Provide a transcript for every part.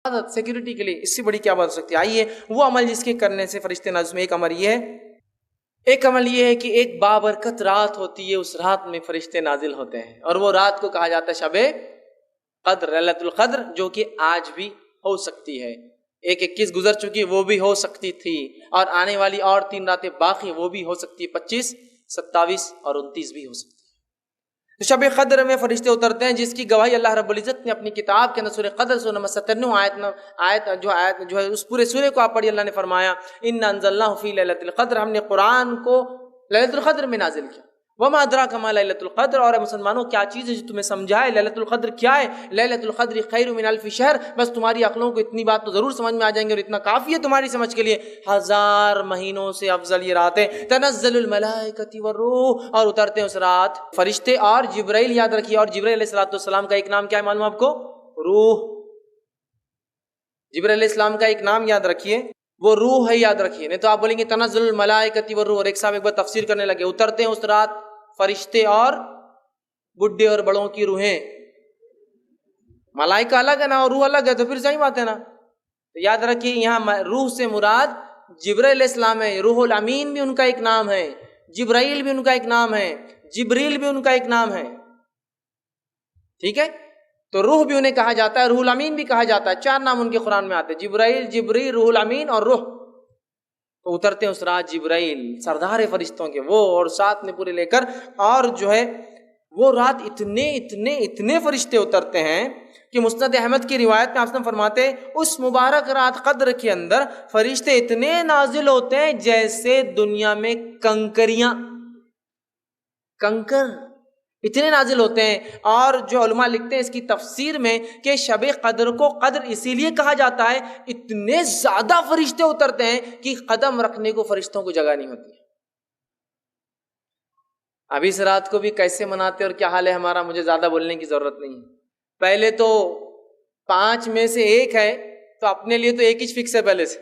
حفاظت سیکیورٹی کے لیے، اس سے بڑی کیا بات ہو سکتی ہے؟ آئیے وہ عمل جس کے کرنے سے فرشتے نازل میں، ایک عمل یہ ہے کہ ایک بابرکت رات ہوتی ہے، اس رات میں فرشتے نازل ہوتے ہیں، اور وہ رات کو کہا جاتا ہے شب قدر، لیلۃ القدر، جو کہ آج بھی ہو سکتی ہے۔ 21 گزر چکی، وہ بھی ہو سکتی تھی، اور آنے والی اور 3 راتیں باقی، وہ بھی ہو سکتی ہے، 25، 27 اور 29 بھی ہو سکتی ہے۔ تو شب قدر میں فرشتے اترتے ہیں، جس کی گواہی اللہ رب العزت نے اپنی کتاب کے اندر سورہ قدر سورہ نمبر 97 آیت جو ہے اس پورے سورے کو آپ پڑھیے، اللہ نے فرمایا انا انزلناہ فی لیلۃ القدر، ہم نے قرآن کو لیلۃ القدر میں نازل کیا۔ وما ادراک ما لیلۃ القدر، اور مسلمانوں کیا چیز ہے جو تمہیں سمجھائے لیلۃ القدر کیا ہے؟ لیلۃ القدر خیر من الف شہر، بس تمہاری عقلوں کو اتنی بات تو ضرور سمجھ میں آ جائیں گے، اور اتنا کافی ہے تمہاری سمجھ کے لیے، 1000 مہینوں سے افضل یہ رات ہے۔ تنزل الملائکۃ والروح، اور اترتے ہیں اس رات فرشتے اور جبرائیل، یاد رکھیے، اور جبرائیل علیہ الصلوۃ والسلام کا ایک نام کیا ہے معلوم آپ کو؟ روح۔ جبرائیل علیہ السلام کا ایک نام یاد رکھیے، وہ روح ہے، یاد رکھیے، نہیں تو آپ بولیں گے تنزل الملائکۃ والروح، اور ایک صاحب ایک بار تفسیر کرنے لگے، اترتے ہیں اس رات فرشتے اور بڈھے اور بڑوں کی روحیں، ملائکہ الگ ہے نا اور روح الگ ہے، تو پھر صحیح بات ہے نا۔ تو یاد رکھیے یہاں روح سے مراد جبرائیل علیہ السلام ہے، روح الامین بھی ان کا ایک نام ہے، جبرائیل بھی ان کا ایک نام ہے، جبریل بھی ان کا ایک نام ہے، ٹھیک ہے؟ تو روح بھی انہیں کہا جاتا ہے، روح الامین بھی کہا جاتا ہے، 4 نام ان کے قرآن میں آتے ہیں، جبرائیل، جبریل، روح الامین اور روح۔ تو اترتے ہیں اس رات جبرائیل، سردار فرشتوں کے وہ، اور ساتھ میں پورے لے کر، اور جو ہے وہ رات اتنے فرشتے اترتے ہیں کہ مسند احمد کی روایت میں آپ نے فرماتے ہیں اس مبارک رات قدر کے اندر فرشتے اتنے نازل ہوتے ہیں جیسے دنیا میں کنکر اتنے نازل ہوتے ہیں۔ اور جو علماء لکھتے ہیں اس کی تفسیر میں کہ شب قدر کو قدر اسی لیے کہا جاتا ہے، اتنے زیادہ فرشتے اترتے ہیں کہ قدم رکھنے کو فرشتوں کو جگہ نہیں ہوتی۔ اب اس رات کو بھی کیسے مناتے اور کیا حال ہے ہمارا، مجھے زیادہ بولنے کی ضرورت نہیں ہے۔ پہلے تو 5 میں سے 1 ہے، تو اپنے لیے تو 1 ہی فکس ہے پہلے سے۔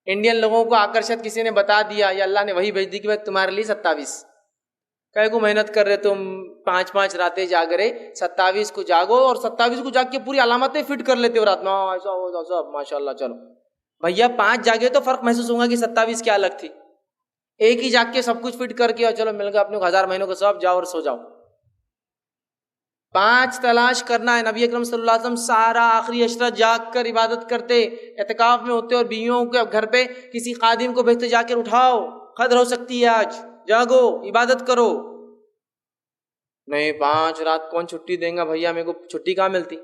انڈین لوگوں کو آکرشت کسی نے بتا دیا یا اللہ نے وہی بھیج دی کہ میں تمہارے لیے 27، کہے کو محنت کر رہے تم، 5 راتیں جاگ رہے، 27 کو جاگو، اور 27 کو جاگ کے پوری علامتیں فٹ کر لیتے ہو رات میں، ایسا ہو سب ماشاء اللہ۔ چلو بھیا 5 جاگے تو فرق محسوس ہوگا کہ 27 کیا الگ تھی، 1 ہی جاگ کے سب کچھ فٹ کر کے، اور چلو مل گیا اپنے کو 1000 مہینوں کا سب، جاؤ اور سو جاؤ۔ 5 تلاش کرنا ہے۔ نبی اکرم صلی اللہ علیہ وسلم سارا آخری عشرہ جاگ کر عبادت کرتے، اعتکاف میں ہوتے، اور بیویوں کے گھر پہ کسی خادم کو بھیجتے، جا کر اٹھاؤ، قدر ہو سکتی ہے آج، جاگو عبادت کرو۔ نہیں 5 رات کون چھٹی دیں گا بھیا، میرے کو چھٹی کہاں ملتی،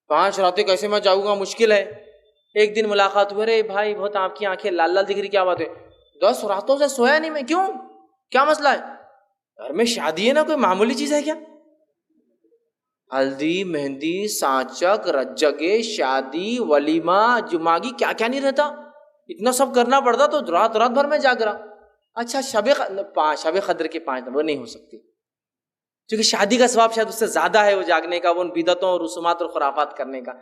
5 راتیں کیسے میں جاؤں گا، مشکل ہے۔ ایک دن ملاقات ہوئے، ارے بھائی بہت آپ کی آنکھیں لال لال دکھ رہی، کیا بات ہے؟ 10 راتوں سے سویا نہیں میں، کیوں، کیا مسئلہ ہے؟ گھر میں شادی ہے نا، کوئی معمولی چیز ہے کیا؟ ہلدی، مہندی، سانچک، رجگے، شادی، ولیمہ، جماگی، کیا کیا نہیں رہتا، اتنا سب کرنا پڑتا، تو رات بھر میں جاگ رہا۔ اچھا شب قدر کے 5 وہ نہیں ہو سکتی، کیونکہ شادی کا ثواب شاید اس سے زیادہ ہے، وہ جاگنے کا، وہ ان بدعتوں اور رسومات اور خرافات کرنے کا،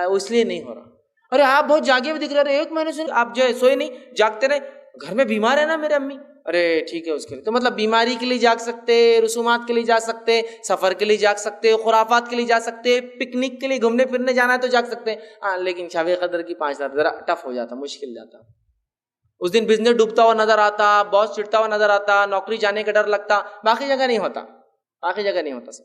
اس لیے نہیں ہو رہا۔ ارے آپ بہت جاگے ہوئے دکھ رہے، 1 مہینے سے آپ جو ہے سوئے نہیں، جاگتے رہے، گھر میں بیمار ہے نا میرے امی، ارے ٹھیک ہے اس کے لیے، تو مطلب بیماری کے لیے جاگ سکتے، رسومات کے لیے جاگ سکتے، سفر کے لیے جاگ سکتے، خرافات کے لیے جاگ سکتے، پکنک کے لیے گھومنے پھرنے جانا ہے تو جاگ سکتے ہیں، لیکن شب قدر کی 5 رات ذرا ٹف ہو جاتا، مشکل جاتا۔ اس دن بزنس ڈوبتا ہوا نظر آتا، باس چڑھتا ہوا نظر آتا، نوکری جانے کا ڈر لگتا، باقی جگہ نہیں ہوتا، سب۔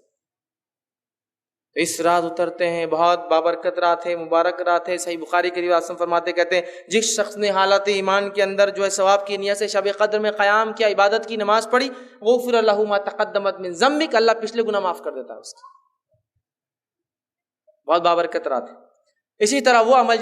تو اس رات اترتے ہیں، بہت بابرکت رات ہے، مبارک رات ہے۔ صحیح بخاری کی روایت فرماتے کہتے ہیں جس شخص نے حالت ایمان کے اندر جو ہے ثواب کی نیت سے شب قدر میں قیام کیا، عبادت کی، نماز پڑھی، غفر له ما تقدمت من ذنبک، اللہ پچھلے گناہ معاف کر دیتا ہے اس کے۔ بہت بابرکت رات ہے۔ اسی طرح وہ عمل